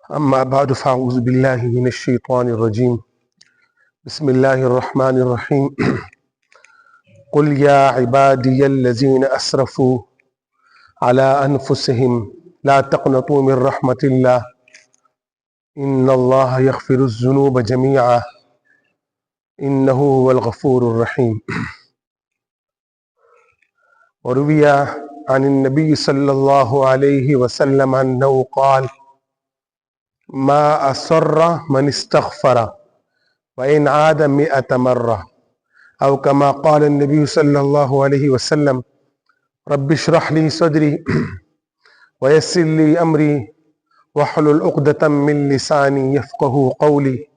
أما بعد فأعوذ بالله من الشيطان الرجيم بسم الله الرحمن الرحيم قل يا عبادي الذين أسرفوا على أنفسهم لا تقنطوا من رحمة الله إن الله يغفر الذنوب جميعا إنه هو الغفور الرحيم. وروي عن النبي صلى الله عليه وسلم أنه قال ما أسر من استغفر وإن عاد 100 مرة أو كما قال النبي صلى الله عليه وسلم رب اشرح لي صدري ويسر لي أمري واحلل عقدة من لساني يفقه قولي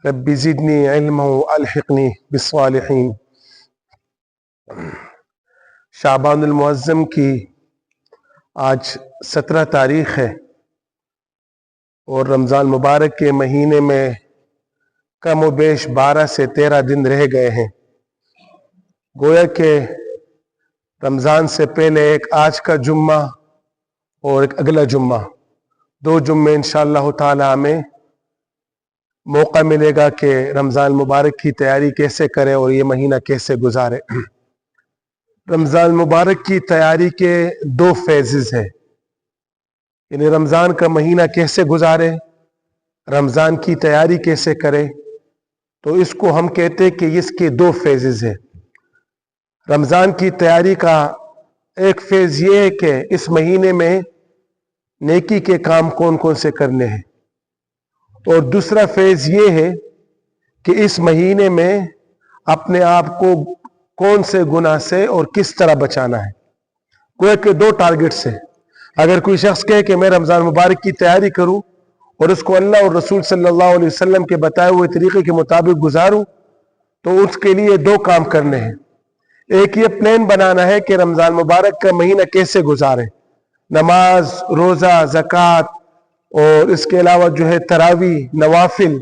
رب زدني علما وألحقني بالصالحين. شعبان المعظم کی آج 17 تاریخ ہے اور رمضان مبارک کے مہینے میں کم و بیش 12 سے 13 دن رہ گئے ہیں. گویا کہ رمضان سے پہلے ایک آج کا جمعہ اور ایک اگلا جمعہ، 2 جمعے انشاءاللہ تعالی ہمیں موقع ملے گا کہ رمضان مبارک کی تیاری کیسے کرے اور یہ مہینہ کیسے گزارے. رمضان مبارک کی تیاری کے 2 فیزز ہیں، یعنی رمضان کا مہینہ کیسے گزارے، رمضان کی تیاری کیسے کرے. تو اس کو ہم کہتے کہ اس کے 2 فیزز ہیں. رمضان کی تیاری کا ایک فیز یہ ہے کہ اس مہینے میں نیکی کے کام کون کون سے کرنے ہیں، اور دوسرا فیز یہ ہے کہ اس مہینے میں اپنے آپ کو کون سے گناہ سے اور کس طرح بچانا ہے. کوئی کہ 2 ٹارگٹس ہیں. اگر کوئی شخص کہے کہ میں رمضان مبارک کی تیاری کروں اور اس کو اللہ اور رسول صلی اللہ علیہ وسلم کے بتائے ہوئے طریقے کے مطابق گزاروں، تو اس کے لیے 2 کام کرنے ہیں. ایک یہ پلان بنانا ہے کہ رمضان مبارک کا مہینہ کیسے گزارے، نماز، روزہ، زکوٰۃ اور اس کے علاوہ جو ہے تراویح، نوافل،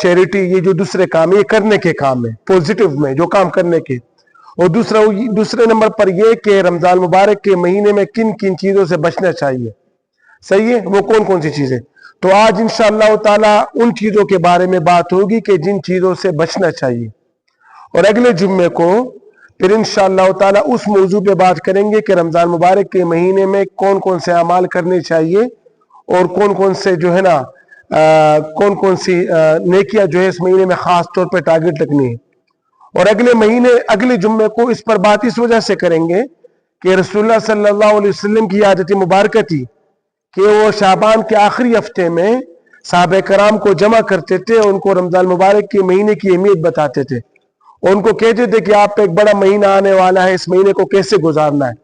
چیریٹی، یہ جو دوسرے کام یہ کرنے کے کام ہیں، پوزیٹو میں جو کام کرنے کے. اور دوسرے نمبر پر یہ کہ رمضان مبارک کے مہینے میں کن کن چیزوں سے بچنا چاہیے. صحیح ہے، وہ کون کون سی چیزیں. تو آج انشاءاللہ تعالی ان چیزوں کے بارے میں بات ہوگی کہ جن چیزوں سے بچنا چاہیے، اور اگلے جمعے کو پھر انشاءاللہ تعالی اس موضوع پہ بات کریں گے کہ رمضان مبارک کے مہینے میں کون کون سے اعمال کرنے چاہیے اور کون کون سے جو ہے نا کون کون سی نیکیاں جو ہے اس مہینے میں خاص طور پہ ٹارگٹ رکھنی ہے. اور اگلے جمعے کو اس پر بات اس وجہ سے کریں گے کہ رسول اللہ صلی اللہ علیہ وسلم کی عادت مبارکہ تھی کہ وہ شعبان کے آخری ہفتے میں صحابہ کرام کو جمع کرتے تھے، ان کو رمضان مبارک کے مہینے کی اہمیت بتاتے تھے، اور ان کو کہتے تھے کہ آپ پہ ایک بڑا مہینہ آنے والا ہے، اس مہینے کو کیسے گزارنا ہے.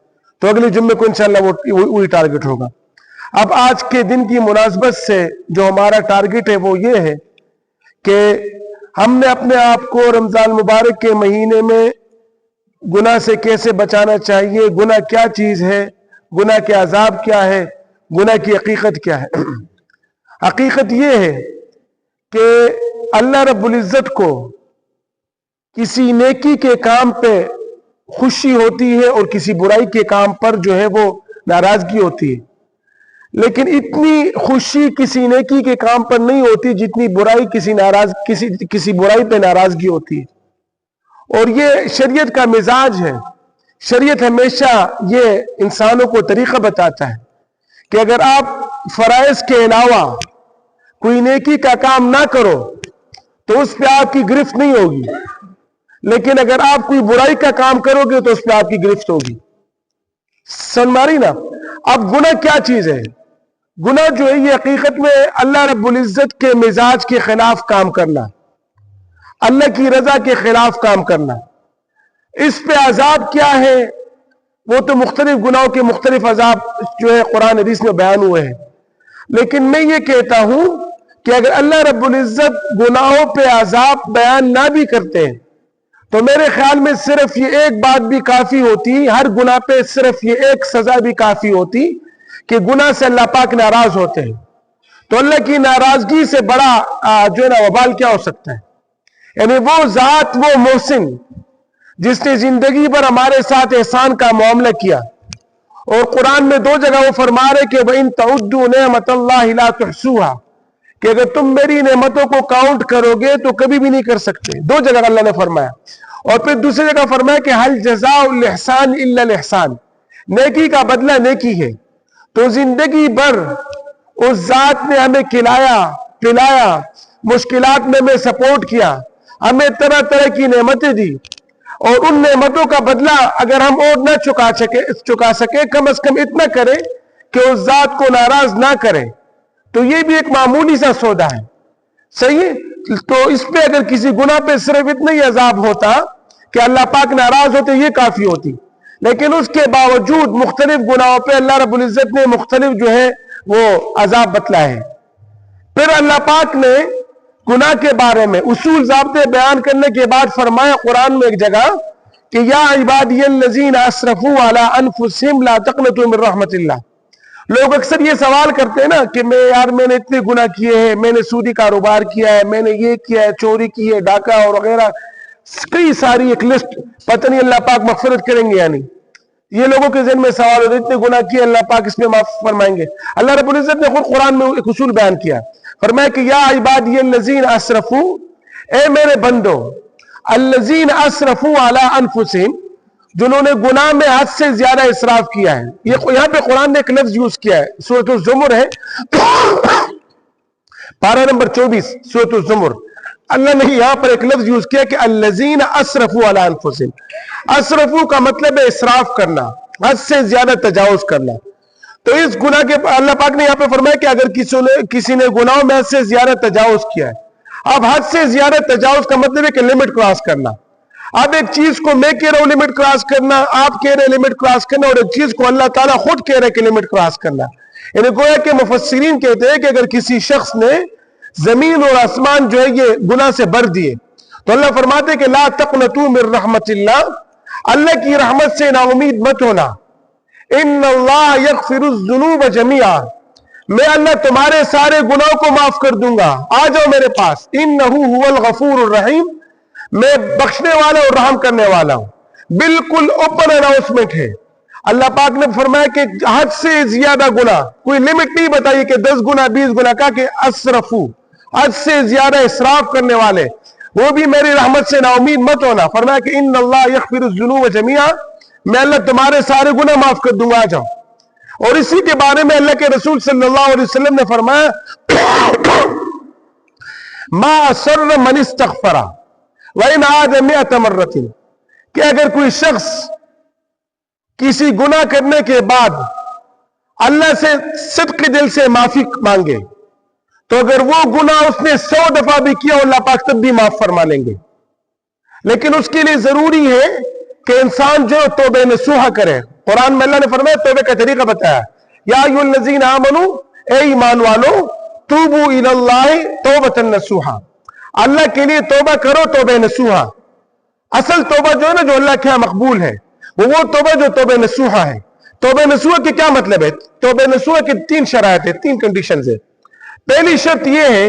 تو اگلے جمعے کو انشاءاللہ وہی ٹارگٹ ہوگا. اب آج کے دن کی مناسبت سے جو ہمارا ٹارگٹ ہے وہ یہ ہے کہ ہم نے اپنے آپ کو رمضان مبارک کے مہینے میں گناہ سے کیسے بچانا چاہیے، گناہ کیا چیز ہے، گناہ کے عذاب کیا ہے، گناہ کی حقیقت کیا ہے. حقیقت یہ ہے کہ اللہ رب العزت کو کسی نیکی کے کام پہ خوشی ہوتی ہے اور کسی برائی کے کام پر جو ہے وہ ناراضگی ہوتی ہے. لیکن اتنی خوشی کسی نیکی کے کام پر نہیں ہوتی جتنی برائی کسی برائی پہ ناراضگی ہوتی ہے. اور یہ شریعت کا مزاج ہے. شریعت ہمیشہ یہ انسانوں کو طریقہ بتاتا ہے کہ اگر آپ فرائض کے علاوہ کوئی نیکی کا کام نہ کرو تو اس پہ آپ کی گرفت نہیں ہوگی، لیکن اگر آپ کوئی برائی کا کام کرو گے تو اس پہ آپ کی گرفت ہوگی. سنماری نا. اب گناہ کیا چیز ہے؟ گناہ جو ہے یہ حقیقت میں اللہ رب العزت کے مزاج کے خلاف کام کرنا، اللہ کی رضا کے خلاف کام کرنا. اس پہ عذاب کیا ہے؟ وہ تو مختلف گناہوں کے مختلف عذاب جو ہے قرآن حدیث میں بیان ہوئے ہیں. لیکن میں یہ کہتا ہوں کہ اگر اللہ رب العزت گناہوں پہ عذاب بیان نہ بھی کرتے ہیں تو میرے خیال میں صرف یہ ایک بات بھی کافی ہوتی، ہر گناہ پہ صرف یہ ایک سزا بھی کافی ہوتی کہ گناہ سے اللہ پاک ناراض ہوتے ہیں. تو اللہ کی ناراضگی سے بڑا جو ہے نا وبال کیا ہو سکتا ہے. یعنی وہ ذات، وہ محسن جس نے زندگی پر ہمارے ساتھ احسان کا معاملہ کیا اور قرآن میں 2 جگہ وہ فرما رہے کہ وَإِن تَعُدُّوا نِعْمَةَ اللَّهِ لَا تُحْصُوهَا، کہ اگر تم میری نعمتوں کو کاؤنٹ کرو گے تو کبھی بھی نہیں کر سکتے. 2 جگہ اللہ نے فرمایا. اور پھر دوسری جگہ فرمایا کہ هَلْ جَزَاءُ الْإِحْسَانِ إِلَّا الْإِحْسَانِ، نیکی کا بدلہ نیکی ہے. تو زندگی بھر اس ذات نے ہمیں کھلایا پلایا، مشکلات میں ہمیں سپورٹ کیا، ہمیں طرح طرح کی نعمتیں دی، اور ان نعمتوں کا بدلہ اگر ہم اور نہ چکا سکے، کم از کم اتنا کریں کہ اس ذات کو ناراض نہ کریں، تو یہ بھی ایک معمولی سا سودا ہے. صحیح. تو اس پہ اگر کسی گناہ پہ صرف اتنا ہی عذاب ہوتا کہ اللہ پاک ناراض ہوتے، یہ کافی ہوتی. لیکن اس کے باوجود مختلف گناہوں پہ اللہ رب العزت نے مختلف جو ہے وہ عذاب بتلائے ہیں. پھر اللہ پاک نے گناہ کے بارے میں اصول ضابطے بیان کرنے کے بعد فرمایا قرآن میں ایک جگہ کہ یا عبادی الذین اسرفوا علی انفسہم لا تقنطوا من رحمت اللہ. لوگ اکثر یہ سوال کرتے ہیں نا کہ میں نے اتنے گناہ کیے ہیں، میں نے سودی کاروبار کیا ہے، میں نے یہ کیا ہے، چوری کی ہے، ڈاکہ اور وغیرہ، کئی ساری ایک لسٹ، پتہ نہیں اللہ پاک مغفرت کریں گے یا نہیں. یہ لوگوں کے ذہن میں سوال ہوتا ہے اتنے گناہ کیے اللہ پاک اس میں معاف فرمائیں گے. اللہ رب العزت نے خود قرآن میں ایک اصول بیان کیا، فرمایا کہ یا عبادی الذین اسرفوا، اے میرے بندو، الذین اسرفوا علی انفسہم، جنہوں نے گناہ میں حد سے زیادہ اسراف کیا ہے. یہاں پہ قرآن نے ایک لفظ یوز کیا ہے، سورۃ الزمر ہے، پارہ نمبر 24 سورۃ الزمر. اللہ نے یہاں پر ایک لفظ یوز کیا کہ الذین اسرفوا علی انفسہم. اسرفوا کا مطلب ہے اسراف کرنا، حد سے زیادہ تجاوز کرنا. تو اس گناہ کے اللہ پاک نے یہاں پہ فرمایا کہ اگر کسی نے گناہوں میں حد سے زیادہ تجاوز کیا ہے. اب حد سے زیادہ تجاوز کا مطلب ہے کہ لمٹ کراس کرنا. اب ایک چیز کو میں کہہ رہا ہوں لمٹ کراس کرنا، آپ کہہ رہے ہیں لمٹ کراس کرنا، اور ایک چیز کو اللہ تعالیٰ خود کہہ رہے کہ لمٹ کراس کرنا. یعنی گویا کہ مفسرین کہتے ہیں کہ اگر کسی شخص نے زمین اور آسمان جو ہے یہ گناہ سے بھر دیے، تو اللہ فرماتے ہیں کہ لا تقنطوا من رحمت اللہ، اللہ کی رحمت سے نا امید مت ہونا. ان اللہ یغفر الذنوب جميعا، میں اللہ تمہارے سارے گناہوں کو معاف کر دوں گا، آ جاؤ میرے پاس. انہ هو الغفور الرحیم، میں بخشنے والا اور رحم کرنے والا ہوں. بالکل اوپن اناؤنسمنٹ ہے. اللہ پاک نے فرمایا کہ حد سے زیادہ گناہ، کوئی لمٹ نہیں بتائی کہ 10 گناہ 20 گناہ، کہا کہ اسرفو، حد سے زیادہ اسراف کرنے والے، وہ بھی میری رحمت سے نا امید مت ہونا. فرمایا کہ ان اللہ یغفر الذنوب جميعا، میں اللہ تمہارے سارے گناہ معاف کر دوں گا، آ جاؤ. اور اسی کے بارے میں اللہ کے رسول صلی اللہ علیہ وسلم نے فرمایا ما اسر من استغفر وَإِنْ عَادَ مِئَةَ مَرَّةٍ، کہ اگر کوئی شخص کسی گناہ کرنے کے بعد اللہ سے صدق دل سے معافی مانگے، تو اگر وہ گناہ اس نے 100 دفعہ بھی کیا اللہ پاک تب بھی معاف فرما لیں گے. لیکن اس کے لیے ضروری ہے کہ انسان جو توبہ نصوحہ کرے. قرآن میں اللہ نے فرمایا توبہ کا طریقہ بتایا، یا ایھا الذین آمنوا، اے ایمان والو، توبوا الی اللہ توبۃ نصوحا، اللہ کے لیے توبہ کرو توبہ نصوحہ. اصل توبہ جو ہے نا جو اللہ کے ہاں مقبول ہے، وہ توبہ جو توبہ نصوحہ ہے. توبہ نصوحہ کی کیا مطلب ہے؟ توبہ نصوحہ کی 3 شرائط ہے، 3 کنڈیشنز ہے. پہلی شرط یہ ہے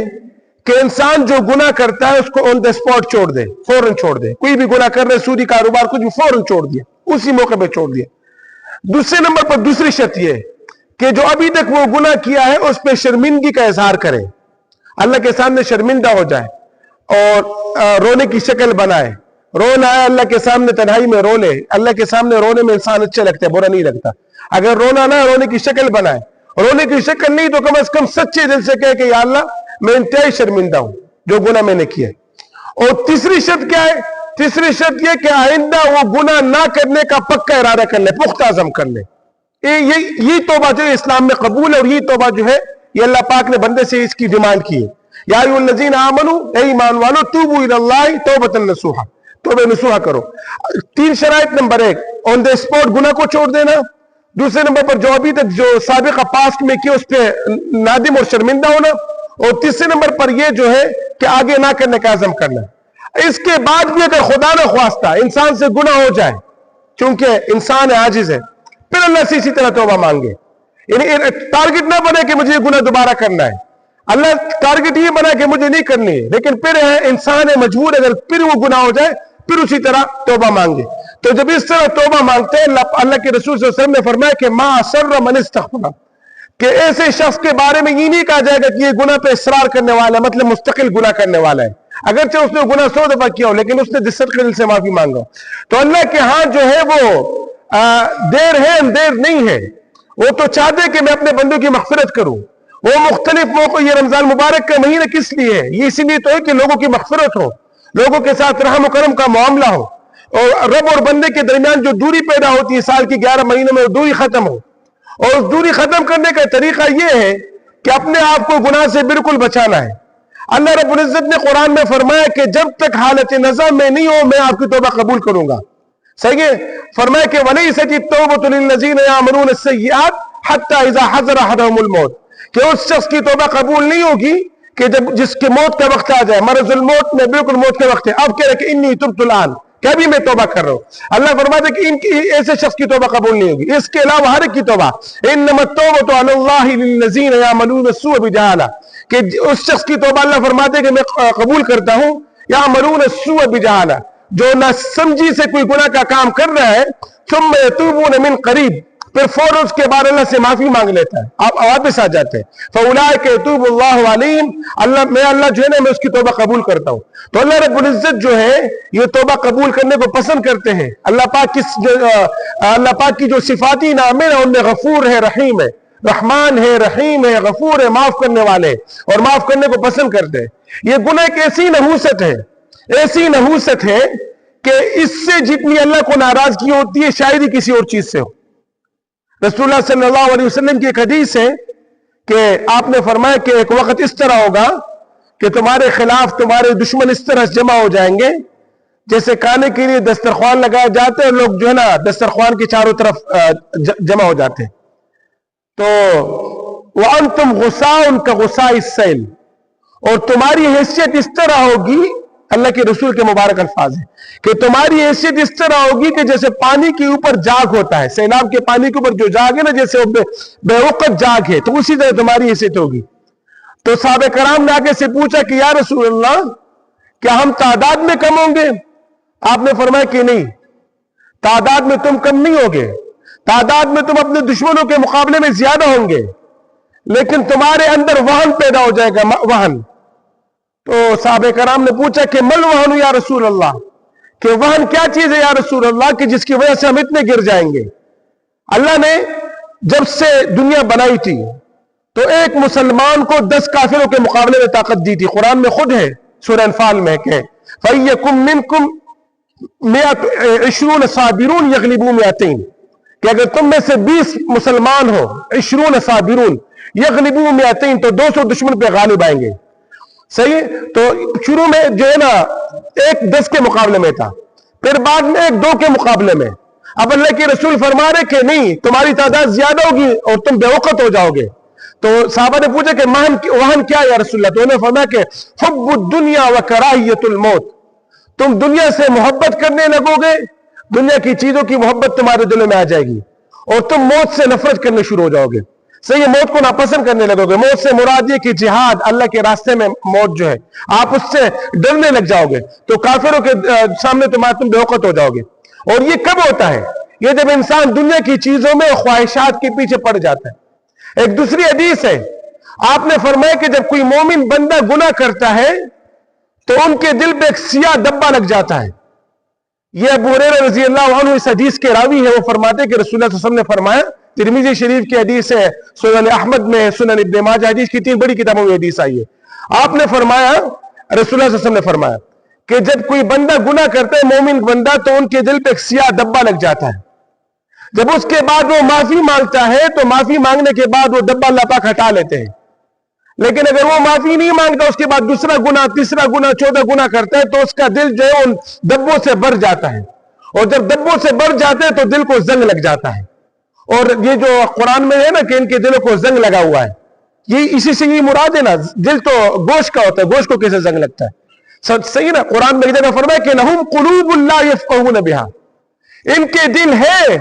کہ انسان جو گناہ کرتا ہے اس کو آن دا اسپاٹ چھوڑ دے، فوراً چھوڑ دے. کوئی بھی گناہ کر رہے، سودی کاروبار کچھ بھی، فوراً چھوڑ دیا، اسی موقع پہ چھوڑ دیا. دوسرے نمبر پر دوسری شرط یہ ہے کہ جو ابھی تک وہ گناہ کیا ہے اس پہ شرمندگی کا اظہار کرے، اللہ کے سامنے شرمندہ ہو جائے اور رونے کی شکل بنائے. رونا ہے اللہ کے سامنے تنہائی میں رو لے. اللہ کے سامنے رونے میں انسان اچھا لگتا ہے، برا نہیں لگتا. اگر رونا نہ رونے کی شکل بنائے، رونے کی شکل نہیں تو کم از کم سچے دل سے کہے کہ یا اللہ میں انتہائی شرمندہ ہوں جو گناہ میں نے کیا ہے. اور تیسری شرط کیا ہے؟ تیسری شرط یہ کہ آئندہ وہ گناہ نہ کرنے کا پکا ارادہ کر لے، پختہ عزم کر لے. یہ توبہ جو ہے اسلام میں قبول ہے، اور یہ توبہ جو ہے یہ اللہ پاک نے بندے سے اس کی ڈیمانڈ کی ہے. یا ایھا الذین آمنوا، اے ایمان والو، توبوا الی اللہ توبۃ نصوحا، توبہ نصوحہ کرو. 3 شرائط. نمبر 1 آن دا اسپاٹ گناہ کو چھوڑ دینا. دوسرے نمبر پر جو ابھی تک جو سابقہ پاسٹ میں کیا اس پہ نادم اور شرمندہ ہونا. اور تیسرے نمبر پر یہ جو ہے کہ آگے نہ کرنے کا عزم کرنا. اس کے بعد بھی اگر خدا نہ خواستہ انسان سے گناہ ہو جائے، چونکہ انسان عاجز ہے، پھر اللہ سے اسی طرح توبہ مانگے. یعنی ٹارگٹ نہ بنے کہ مجھے یہ گناہ دوبارہ کرنا ہے. اللہ ٹارگٹ یہ بنا کہ مجھے نہیں کرنی ہے، لیکن پھر ہے انسان ہے مجبور، اگر پھر وہ گناہ ہو جائے پھر اسی طرح توبہ مانگے. تو جب اس طرح توبہ مانگتے ہیں اللہ کے رسول صلی اللہ علیہ وسلم نے فرمایا کہ ما اسر من استغفر، کہ ایسے شخص کے بارے میں یہ نہیں کہا جائے گا کہ یہ گناہ پہ اصرار کرنے والا ہے، مطلب مستقل گناہ کرنے والا ہے، اگرچہ اس نے گناہ 100 دفعہ کیا ہو لیکن اس نے صدقے دل سے معافی مانگا. تو اللہ کے ہاں جو ہے وہ دیر ہے اندیر نہیں ہے. وہ تو چاہتے کہ میں اپنے بندوں کی مغفرت کروں. وہ مختلف موقع، یہ رمضان مبارک کا مہینہ کس لیے ہے؟ یہ اسی لیے تو ہے کہ لوگوں کی مغفرت ہو، لوگوں کے ساتھ رحم و کرم کا معاملہ ہو، اور رب اور بندے کے درمیان جو دوری پیدا ہوتی ہے سال کی 11 مہینے میں، وہ دوری ختم ہو. اور اس دوری ختم کرنے کا طریقہ یہ ہے کہ اپنے آپ کو گناہ سے بالکل بچانا ہے. اللہ رب العزت نے قرآن میں فرمایا کہ جب تک حالت نزع میں نہیں ہو میں آپ کی توبہ قبول کروں گا. صحیح ہے؟ فرمایا کہ وَلَيْسَتِ التَّوْبَةُ لِلَّذِينَ يَعْمَلُونَ السَّيِّئَاتِ حَتَّى إِذَا حَضَرَ أَحَدَهُمُ الْمَوْتُ، کہ اس شخص کی توبہ قبول نہیں ہوگی کہ جس کے موت کا وقت آ جائے، مرض الموت میں بالکل موت کا وقت ہے، اب کہہ رہے کہ انی تبت الآن، کہ ابھی میں توبہ کر رہا ہوں. اللہ فرماتا ہے کہ ان کی ایسے شخص کی توبہ قبول نہیں ہوگی. اس کے علاوہ ہر ایک کی توبہ، انما التوبۃ علی اللہ للذین یعملون السوء بجہالہ، کہ اس شخص کی توبہ اللہ فرماتے ہیں کہ میں قبول کرتا ہوں، یعملون السوء بجہالہ، جو نہ سمجھی سے کوئی گناہ کا کام کر رہا ہے، ثم یتوبون من قریب، پھر فوراً اس کے بعد اللہ سے معافی مانگ لیتا ہے، آپ واپس آ جاتے ہیں. فَأُولَٰئِكَ يَتُوبُ اللَّهُ عَلَيْهِمْ، میں اللہ جو ہے نا میں اس کی توبہ قبول کرتا ہوں. تو اللہ رب العزت جو ہے یہ توبہ قبول کرنے کو پسند کرتے ہیں. اللہ پاک کی جو صفاتی نام ہے ان میں غفور ہے، رحیم ہے، رحمان ہے، رحیم ہے، غفور ہے، معاف کرنے والے، اور معاف کرنے کو پسند کرتے ہیں. یہ گناہ ایک ایسی نحوست ہے، ایسی نحوست ہے کہ اس سے جتنی اللہ کو ناراضگی ہوتی ہے شاید ہی کسی اور چیز سے ہو. رسول اللہ صلی اللہ علیہ وسلم کی ایک حدیث ہے کہ آپ نے فرمایا کہ ایک وقت اس طرح ہوگا کہ تمہارے خلاف تمہارے دشمن اس طرح جمع ہو جائیں گے جیسے کھانے کے لیے دسترخوان لگائے جاتے ہیں اور لوگ جو ہے نا دسترخوان کے چاروں طرف جمع ہو جاتے ہیں. تو وَأَنْتُمْ غُثَاءٌ كَغُثَاءِ السَّيْلِ، اور تمہاری حیثیت اس طرح ہوگی، اللہ کے رسول کے مبارک الفاظ ہیں کہ تمہاری حیثیت اس طرح ہوگی کہ جیسے پانی کے اوپر جاگ ہوتا ہے، سیلاب کے پانی کے اوپر جو جاگ ہے نا، جیسے بے وقت جاگ ہے، تو اسی طرح تمہاری حیثیت ہوگی. تو صحابہ کرام نے آگے سے پوچھا کہ یا رسول اللہ کیا ہم تعداد میں کم ہوں گے؟ آپ نے فرمایا کہ نہیں، تعداد میں تم کم نہیں ہوگے، تعداد میں تم اپنے دشمنوں کے مقابلے میں زیادہ ہوں گے، لیکن تمہارے اندر وہن پیدا ہو جائے گا، وہن. تو صحابہ کرام نے پوچھا کہ مل وہن یا رسول اللہ، کہ وہن کیا چیز ہے یا رسول اللہ کہ جس کی وجہ سے ہم اتنے گر جائیں گے؟ اللہ نے جب سے دنیا بنائی تھی تو ایک مسلمان کو 10 کافروں کے مقابلے میں طاقت دی تھی. قرآن میں خود ہے سورہ انفال میں کہ فَيَّكُمْ مِنْكُمْ 20 صابرون یغلبوا 200، کہ اگر تم میں سے 20 مسلمان ہو، 20 صابرون یغلبوا 200، تو 200 دشمن پہ غالب آئیں گے. صحیح. تو شروع میں جو ہے نا ایک 10 کے مقابلے میں تھا، پھر بعد میں ایک 2 کے مقابلے میں. اب اللہ کے رسول فرما رہے کہ نہیں، تمہاری تعداد زیادہ ہوگی اور تم بے وقت ہو جاؤ گے. تو صحابہ نے پوچھا کہ وہن کیا یا رسول اللہ؟ تو انہوں نے فرمایا کہ حب الدنیا وکراہیت الموت، تم دنیا سے محبت کرنے لگو گے، دنیا کی چیزوں کی محبت تمہارے دلوں میں آ جائے گی، اور تم موت سے نفرت کرنے شروع ہو جاؤ گے. صحیح، موت کو ناپسند کرنے لگو گے. موت سے مراد یہ کہ جہاد، اللہ کے راستے میں موت جو ہے، آپ اس سے ڈرنے لگ جاؤ گے، تو کافروں کے سامنے تم بے وقت ہو جاؤ گے. اور یہ کب ہوتا ہے؟ یہ جب انسان دنیا کی چیزوں میں خواہشات کے پیچھے پڑ جاتا ہے. ایک دوسری حدیث ہے، آپ نے فرمایا کہ جب کوئی مومن بندہ گناہ کرتا ہے تو ان کے دل پہ ایک سیاہ دبا لگ جاتا ہے. یہ ابو ہریرہ رضی اللہ عنہ اس حدیث کے راوی ہے، وہ فرماتے ہیں کہ رسول اللہ صلی اللہ علیہ وسلم نے فرمایا، ترمذی شریف کی حدیث ہے، سنن احمد میں، سنن ابن ماجہ حدیث کی 3 بڑی کتابوں میں حدیث آئی ہے. آپ نے فرمایا، رسول اللہ صلی اللہ علیہ وسلم نے فرمایا کہ جب کوئی بندہ گناہ کرتا ہے، مومن بندہ، تو ان کے دل پہ ایک سیاہ دبا لگ جاتا ہے. جب اس کے بعد وہ معافی مانگتا ہے تو معافی مانگنے کے بعد وہ دبا اللہ پاک ہٹا لیتے ہیں. لیکن اگر وہ معافی نہیں مانگتا، اس کے بعد دوسرا گناہ، تیسرا گناہ، 14 گناہ کرتا ہے، تو اس کا دل جو ہے ان دبوں سے بھر جاتا ہے. اور جب دبوں سے بھر جاتے ہیں تو دل کو زنگ لگ جاتا ہے. اور یہ جو قرآن میں ہے نا کہ ان کے دلوں کو زنگ لگا ہوا ہے، یہ اسی سے یہ مراد ہے نا. دل تو گوشت کا ہوتا ہے، گوشت کو کیسے زنگ لگتا ہے؟ صحیح نا. قرآن میں ایک جگہ فرمایا کہ لہم قلوب لا یفقہون بہا، ان کے دل ہے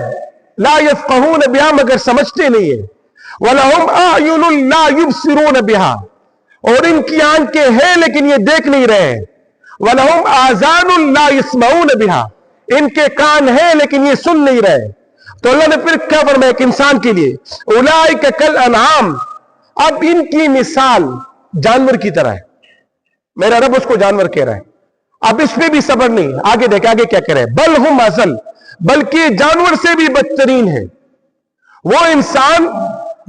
لا یفقہون بہا مگر سمجھتے نہیں ہیں. وَلَهُمْ أَعْيُنٌ لَا يُبْصِرُونَ بِهَا، اور ان کی آنکھیں ہیں لیکن یہ دیکھ نہیں رہے ہیں. وَلَهُمْ آذَانٌ لَا يَسْمَعُونَ بِهَا، ان کے کان ہیں لیکن یہ سن نہیں رہے. تو اللہ نے پھر کیا فرمایا ایک انسان کے لیے, اولئک کالانعام, اب ان کی مثال جانور کی طرح ہے. میرا رب اس کو جانور کہہ رہا ہے. اب اس میں بھی صبر نہیں, آگے دیکھ آگے کیا کہہ رہے ہیں, بل ہم اضل, بلکہ جانور سے بھی بدترین ہے. وہ انسان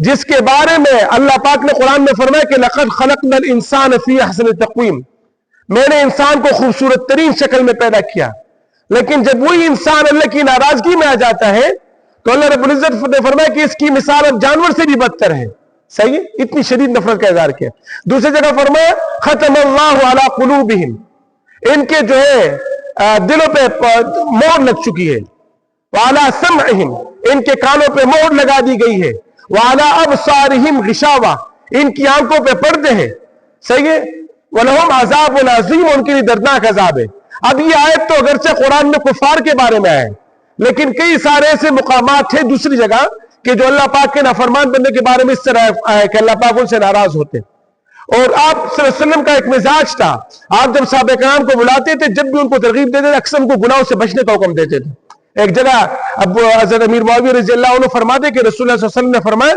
جس کے بارے میں اللہ پاک نے قرآن میں فرمایا کہ لقد خلقنا الانسان فی احسن تقویم, میں نے انسان کو خوبصورت ترین شکل میں پیدا کیا. لیکن جب وہی انسان اللہ کی ناراضگی میں آ جاتا ہے تو اللہ رب العزت نے فرمایا کہ اس کی مثال اب جانور سے بھی بدتر ہے. صحیح ہے, اتنی شدید نفرت کا اظہار کیا. دوسری جگہ فرمایا ختم اللہ علی قلوبہم, ان کے جو ہے دلوں پہ مہر لگ چکی ہے. وعلی سمعہم, ان کے کانوں پہ مہر لگا دی گئی ہے. وعلی ابصارہم غشاوہ, ان کی آنکھوں پہ پردے ہیں. صحیح ہے. وَلَهُمْ عَذَابٌ عَظِيمٌ, ان کے لیے دردناک عذاب ہے. اب یہ آیت تو اگرچہ قرآن میں کفار کے بارے میں ہے, لیکن کئی سارے ایسے مقامات ہیں دوسری جگہ کہ جو اللہ پاک کے نافرمان بننے کے بارے میں اس طرح ہے کہ اللہ پاک ان سے ناراض ہوتے. اور آپ صلی اللہ علیہ وسلم کا ایک مزاج تھا, آپ جب صحابہ کرام کو بلاتے تھے, جب بھی ان کو ترغیب دیتے تھے, اکثر ان کو گناہوں سے بچنے کا حکم دیتے تھے. ایک جگہ اب حضرت امیر معاویہ رضی اللہ عنہ فرماتے کہ رسول اللہ صلی اللہ علیہ وسلم نے فرمایا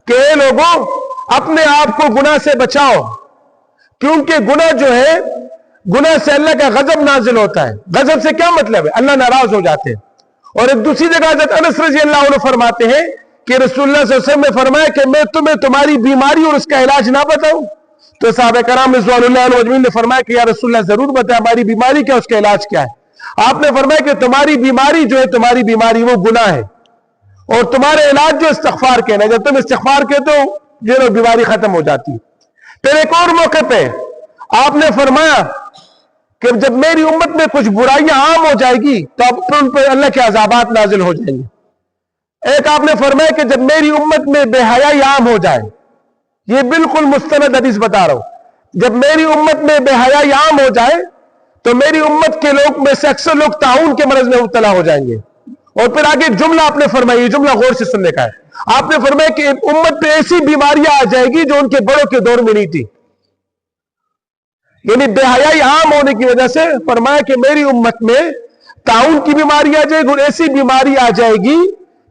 کہ اے لوگوں اپنے آپ کو گناہ سے بچاؤ, کیونکہ گناہ جو ہے, گناہ سے اللہ کا غضب نازل ہوتا ہے. غضب سے کیا مطلب ہے, اللہ ناراض ہو جاتے ہیں. اور ایک دوسری جگہ حضرت انس رضی اللہ عنہ فرماتے ہیں کہ رسول اللہ صلی اللہ علیہ وسلم نے فرمایا کہ میں تمہیں تمہاری بیماری اور اس کا علاج نہ بتاؤں. تو صحابہ کرام رضوان اللہ عنہ اجمعین نے فرمایا کہ یا رسول اللہ ضرور بتائیں ہماری بیماری کیا, اس کا علاج کیا ہے. آپ نے فرمایا کہ تمہاری بیماری جو ہے, تمہاری بیماری وہ گناہ ہے, اور تمہارے علاج جو استغفار کہنا ہے, جب تم استغفار کہتے ہو جو بیماری ختم ہو جاتی ہے. پھر ایک اور موقع پہ آپ نے فرمایا کہ جب میری امت میں کچھ برائیاں عام ہو جائے گی تو اب ان پہ اللہ کے عذابات نازل ہو جائیں گے. ایک آپ نے فرمایا کہ جب میری امت میں بے حیائی عام ہو جائے, یہ بالکل مستند حدیث بتا رہا ہوں, جب میری امت میں بے حیائی عام ہو جائے تو میری امت کے لوگ میں سے اکثر لوگ طاعون کے مرض میں مبتلا ہو جائیں گے. اور پھر آگے ایک جملہ آپ نے فرمایا, یہ جملہ غور سے سننے کا ہے. آپ نے فرمایا کہ امت پہ ایسی بیماریاں آ جائے گی جو ان کے بڑوں کے دور میں نہیں تھی. یعنی بے حیائی عام ہونے کی وجہ سے فرمایا کہ میری امت میں طاعون کی بیماری آ جائے گی, اور ایسی بیماری آ جائے گی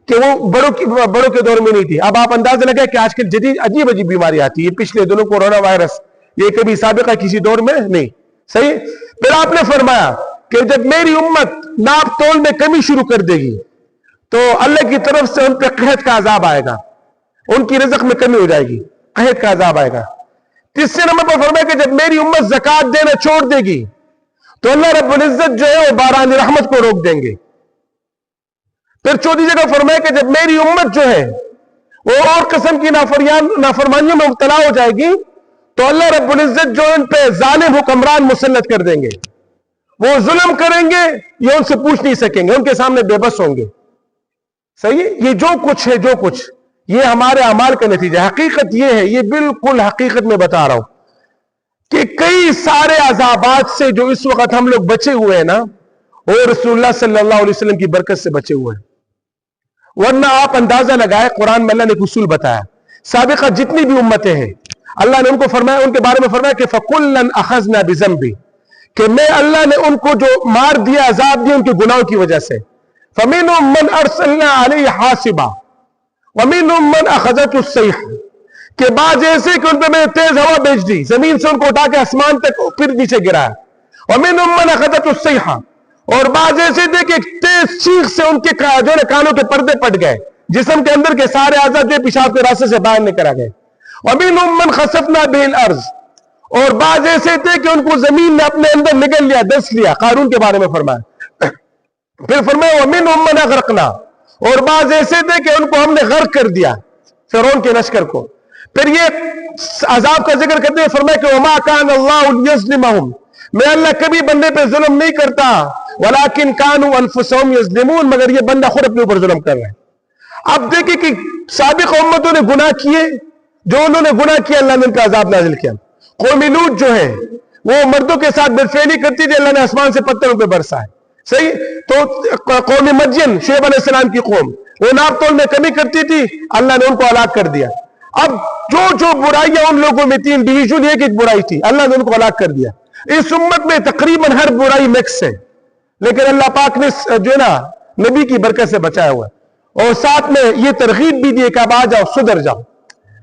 کہ وہ بڑوں کے دور میں نہیں تھی. اب آپ اندازہ لگائیں کہ آج کل جدید عجیب عجیب بیماری آتی ہے, پچھلے دنوں کورونا وائرس, یہ کبھی سابقہ کسی دور میں نہیں. صحیح. پھر آپ نے فرمایا کہ جب میری امت ناپ تول میں کمی شروع کر دے گی تو اللہ کی طرف سے ان پہ قحط کا عذاب آئے گا, ان کی رزق میں کمی ہو جائے گی, قحط کا عذاب آئے گا. تیسرے نمبر پر فرمایا کہ جب میری امت زکوٰۃ دینا چھوڑ دے گی تو اللہ رب العزت جو ہے وہ باران رحمت کو روک دیں گے. پھر چوتھی جگہ فرمایا کہ جب میری امت جو ہے وہ اور قسم کی نافرمانیوں میں مبتلا ہو جائے گی تو اللہ رب العزت جو ان پہ ظالم حکمران مسلط کر دیں گے. وہ ظلم کریں گے, یہ ان سے پوچھ نہیں سکیں گے, ان کے سامنے بے بس ہوں گے. صحیح. یہ جو کچھ ہے, جو کچھ یہ ہمارے اعمال کا نتیجہ ہے. حقیقت یہ ہے, یہ بالکل حقیقت میں بتا رہا ہوں کہ کئی سارے عذابات سے جو اس وقت ہم لوگ بچے ہوئے ہیں نا, وہ رسول اللہ صلی اللہ علیہ وسلم کی برکت سے بچے ہوئے ہیں. ورنہ آپ اندازہ لگائے, قرآن میں اللہ نے ایک اصول بتایا, سابقہ جتنی بھی امتیں ہیں اللہ نے ان کو فرمایا, ان کے بارے میں فرمایا کہ فَكُلًّا أَخَذْنَا بِذَنْبِهِ, کہ میں اللہ نے ان کو جو مار دیا, عذاب دیا ان کے گناہوں کی وجہ سے. فَمِنْهُمْ مَنْ أَرْسَلْنَا عَلَيْهِ حَاصِبًا وَمِنْهُمْ مَنْ أَخَذَتْهُ الصَّيْحَةُ, کہ بعض ایسے کہ ان پہ میں نے تیز ہوا بھیج دی, زمین سے ان کو اٹھا کے آسمان تک پھر نیچے گرایا. وَمِنْهُمْ مَنْ أَخَذَتْهُ الصَّيْحَةُ, اور بعض ایسے تھے کہ تیز چیخ سے ان کے جو ہے کانوں کے پردے پٹ گئے, جسم کے اندر کے سارے اعضاء جو پیشاب کے راستے سے باہر نکل گئے. وَمِنْهُمْ مَنْ خَسَفْنَا بِهِ الْأَرْضِ, اور بعض ایسے تھے کہ ان کو زمین نے اپنے اندر نگل لیا, دس لیا. قارون کے بارے میں فرمایا. پھر فرمایا وَمِنْهُمْ مَنْ أَغْرَقْنَا, اور بعض ایسے تھے کہ ان کو ہم نے غرق کر دیا, فرعون کے لشکر کو. پھر یہ عذاب کا ذکر کرتے ہیں, فرمایا کہ وَمَا كَانَ اللَّهُ لِيَظْلِمَهُمْ, میں اللہ کبھی بندے پہ ظلم نہیں کرتا, وَلَكِنْ كَانُوا أَنفُسَهُمْ يَظْلِمُونَ, مگر یہ بندہ خود اپنے اوپر ظلم کر رہا ہے. اب دیکھیں کہ سابق امتوں نے گناہ کیے, جو انہوں نے گناہ کیا اللہ نے ان کا عذاب نازل کیا. قوم لوط جو ہے وہ مردوں کے ساتھ بدفعلی کرتی تھی, اللہ نے آسمان سے پتھروں پہ برسا ہے. صحیح. تو قوم مدین, شعیب علیہ السلام کی قوم, وہ ناپ تول میں کمی کرتی تھی, اللہ نے ان کو ہلاک کر دیا. اب جو برائیاں ان لوگوں میں تھی, انڈیویجول ایک برائی تھی, اللہ نے ان کو ہلاک کر دیا. اس امت میں تقریباً ہر برائی مکس ہے, لیکن اللہ پاک نے جو ہے نا نبی کی برکت سے بچایا ہوا ہے، اور ساتھ میں یہ ترغیب بھی دی کہ اب آ جاؤ سدھر جاؤ.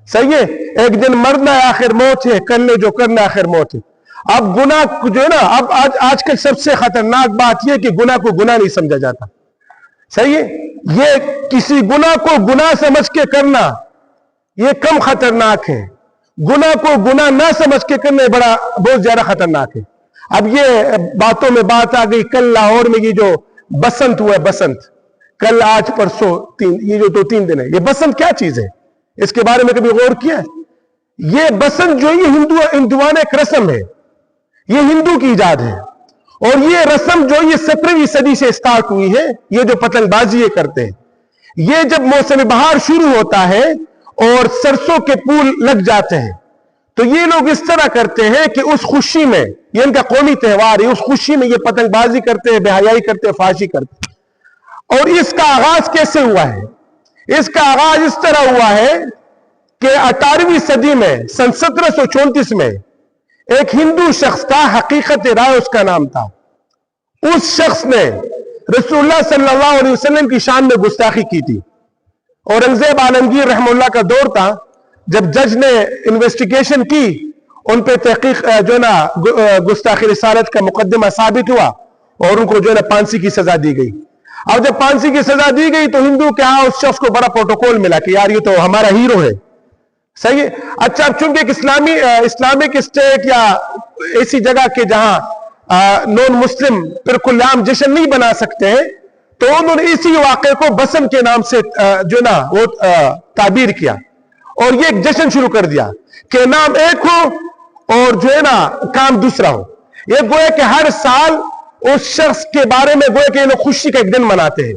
صحیح ہے، ایک دن مرنا ہے آخر موت ہے، کر لے جو کرنا آخر موت ہے. اب گناہ جو ہے نا، اب آج کل سب سے خطرناک بات یہ کہ گناہ کو گناہ نہیں سمجھا جاتا. صحیح ہے، یہ کسی گناہ کو گناہ سمجھ کے کرنا یہ کم خطرناک ہے، گناہ کو گناہ نہ سمجھ کے کرنا بہت زیادہ خطرناک ہے. اب یہ باتوں میں بات آ گئی، کل لاہور میں یہ جو بسنت ہوا ہے، بسنت کل آج پرسوں یہ جو 2-3 دن ہے، یہ بسنت کیا چیز ہے؟ اس کے بارے میں کبھی غور کیا ہے؟ یہ بسنت جو یہ ہندوانہ ایک رسم ہے، یہ ہندو کی ایجاد ہے، اور یہ رسم جو یہ 17ویں صدی سے سٹارٹ ہوئی ہے. یہ جو پتنگ بازی یہ کرتے ہیں، یہ جب موسم بہار شروع ہوتا ہے اور سرسوں کے پھول لگ جاتے ہیں تو یہ لوگ اس طرح کرتے ہیں کہ اس خوشی میں، یہ ان کا قومی تہوار ہے، اس خوشی میں یہ پتنگ بازی کرتے ہیں، بے حیائی کرتے ہیں، فحاشی کرتے ہیں. اور اس کا آغاز کیسے ہوا ہے؟ اس کا آغاز اس طرح ہوا ہے کہ 18ویں صدی میں سن 1734 میں ایک ہندو شخص تھا، حقیقت رائے اس کا نام تھا. اس شخص نے رسول اللہ صلی اللہ علیہ وسلم کی شان میں گستاخی کی تھی. اورنگزیب عالمگیر رحم اللہ کا دور تھا، جب جج نے انویسٹیگیشن کی، ان پہ تحقیق جو ہے نا گستاخی رسالت کا مقدمہ ثابت ہوا اور ان کو جو ہے نا پھانسی کی سزا دی گئی. اب جب پھانسی کی سزا دی گئی تو ہندو کے ہاں اس شخص کو بڑا پروٹوکول ملا کہ یار یہ تو ہمارا ہیرو ہے. صحیح ہے. اچھا، اب چونکہ ایک اسلامک اسٹیٹ یا ایسی جگہ کے جہاں نون مسلم پر کل عام جشن نہیں بنا سکتے ہیں، تو انہوں نے اسی واقعے کو بسنت کے نام سے جو نا وہ تعبیر کیا اور یہ ایک جشن شروع کر دیا کہ نام ایک ہو اور جو ہے نا کام دوسرا ہو. یہ گویا کہ ہر سال اس شخص کے بارے میں گویا کہ یہ لوگ خوشی کا ایک دن مناتے ہیں.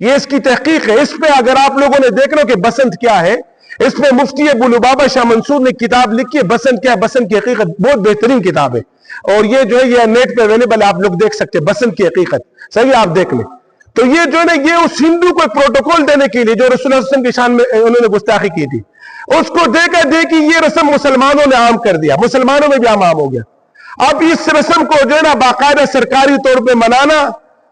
یہ اس کی تحقیق ہے. اس پہ اگر آپ لوگوں نے دیکھ لو کہ بسنت کیا ہے، اس میں مفتی ابو لبابہ شاہ منصور نے کتاب لکھی ہے بسنت کیا ہے، بسنت کی حقیقت. بہت بہترین کتاب ہے اور یہ جو ہے یہ نیٹ پہ اویلیبل ہے، آپ لوگ دیکھ سکتے ہیں بسنت کی حقیقت. صحیح، آپ دیکھ لیں. تو یہ جو ہے نا یہ اس ہندو کو ایک پروٹوکول دینے کے لیے جو رسول اللہ صلی اللہ علیہ وسلم کی شان میں انہوں نے گستاخی کی تھی، اس کو دیکھا دیکھی یہ رسم مسلمانوں نے عام کر دیا، مسلمانوں میں بھی عام ہو گیا. اب اس رسم کو جو ہے نا باقاعدہ سرکاری طور پہ منانا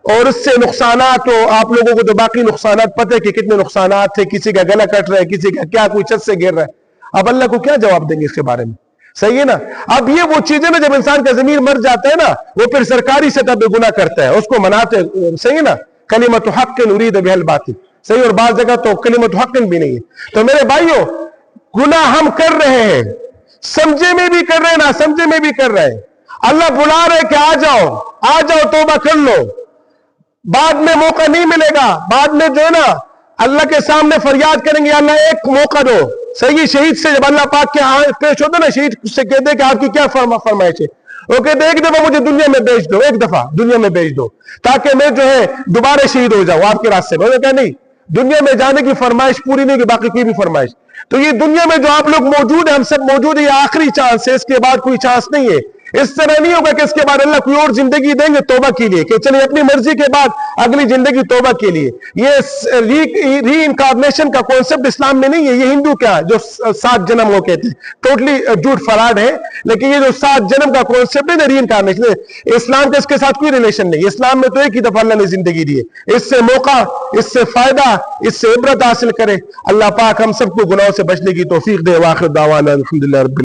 اور اس سے نقصانات، ہو آپ لوگوں کو تو باقی نقصانات پتہ ہے کہ کتنے نقصانات تھے، کسی کا گلا کٹ رہا ہے، کسی کا کیا، کوئی چھت سے گر رہا ہے. اب اللہ کو کیا جواب دیں گے اس کے بارے میں؟ صحیح ہے نا. اب یہ وہ چیزیں نا جب انسان کا ضمیر مر جاتا ہے نا، وہ پھر سرکاری سطح پہ گناہ کرتا ہے، اس کو مناتے. صحیح ہے نا. کلمۃ حق نرید بہا الباطل. صحیح. اور بعض جگہ تو کلمۃ حق بھی نہیں ہے. تو میرے بھائیوں، گناہ ہم کر رہے ہیں، سمجھے میں بھی کر رہے ہیں، نہ سمجھے میں بھی کر رہے ہیں. اللہ بلا رہے کہ آ جاؤ توبہ کر لو. بعد میں موقع نہیں ملے گا. بعد میں جو ہے نا اللہ کے سامنے فریاد کریں گے، اللہ ایک موقع دو. صحیح. شہید سے جب اللہ پاک کے ہاں پیش ہوتا نا، شہید سے کہتے کہ آپ کی کیا فرمائش ہے، وہ کہتے ایک دفعہ مجھے دنیا میں بیچ دو، ایک دفعہ دنیا میں بیچ دو تاکہ میں جو ہے دوبارہ شہید ہو جاؤں آپ کے راستے میں. کہا نہیں، دنیا میں جانے کی فرمائش پوری نہیں، کہ باقی کی بھی فرمائش. تو یہ دنیا میں جو آپ لوگ موجود ہیں، ہم سب موجود ہیں، یہ آخری چانس ہے، اس کے بعد کوئی چانس نہیں ہے. اس طرح نہیں ہوگا کہ اس کے بعد اللہ کوئی اور زندگی دیں گے توبہ کے لیے کہ چلیں اپنی مرضی کے بعد اگلی زندگی توبہ کے لیے. یہ ری انکارنیشن کا کانسیپٹ اسلام میں نہیں ہے. یہ ہندو کیا جو 7 جنم وہ کہتے ہیں، ٹوٹلی جھوٹ فراڈ ہے. لیکن یہ جو 7 جنم کا کانسیپٹ ہے نا، ری انکارنیشن، اسلام کا اس کے ساتھ کوئی ریلیشن نہیں. اسلام میں تو ایک ہی دفعہ اللہ نے زندگی دی ہے. اس سے موقع، اس سے فائدہ، اس سے عبرت حاصل کرے. اللہ پاک ہم سب کو گناہوں سے بچنے کی توفیق دے. واخر دعوانا الحمدللہ رب